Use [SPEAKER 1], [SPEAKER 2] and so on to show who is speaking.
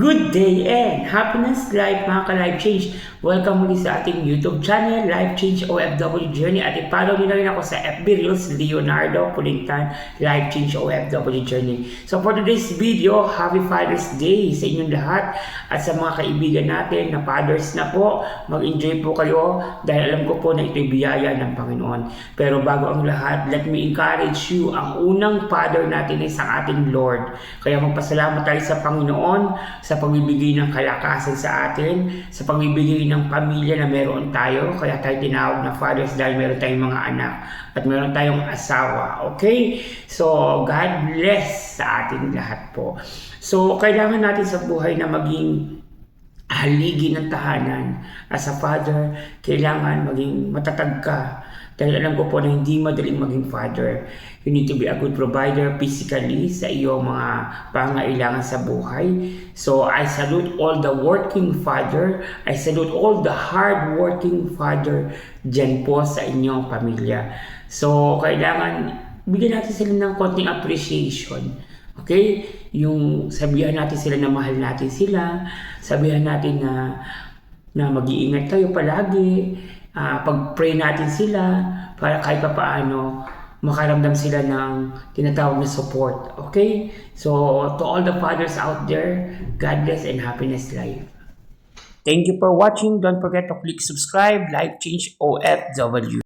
[SPEAKER 1] Good day and happiness life mga ka-Life Change. Welcome muli sa ating YouTube channel, Life Change OFW Journey. At i-follow nyo na rin ako sa FB Reels, Leonardo Pulintan, Life Change OFW Journey. So for today's video, Happy Father's Day sa inyong lahat. At sa mga kaibigan natin na fathers na po, mag-enjoy po kayo dahil alam ko po na ito'y biyaya ng Panginoon. Pero bago ang lahat, let me encourage you, ang unang father natin ay sa ating Lord. Kaya magpasalamat tayo sa Panginoon sa pagbibigay ng kalakasan sa atin, sa pagbibigay ng pamilya na meron tayo, kaya tayo tinawag na fathers dahil meron tayong mga anak at meron tayong asawa, okay? So, God bless sa ating lahat po. So, kailangan natin sa buhay na maging haligi ng tahanan. As a father, kailangan maging matatag ka. Dahil alam ko po na hindi madaling maging father. You need to be a good provider physically sa iyong mga pangailangan sa buhay. So I salute all the working father. I salute all the hard-working father dyan po sa inyong pamilya. So kailangan bigyan natin sila ng konting appreciation. Okay? Yung sabihan natin sila na mahal natin sila. Sabihan natin na mag-iingat tayo palagi. Pag-pray natin sila para kahit pa paano makaramdam sila ng tinatawag na support. Okay? So, to all the fathers out there, God bless and happiness life. Thank you for watching. Don't forget to click subscribe, Life Change OFW.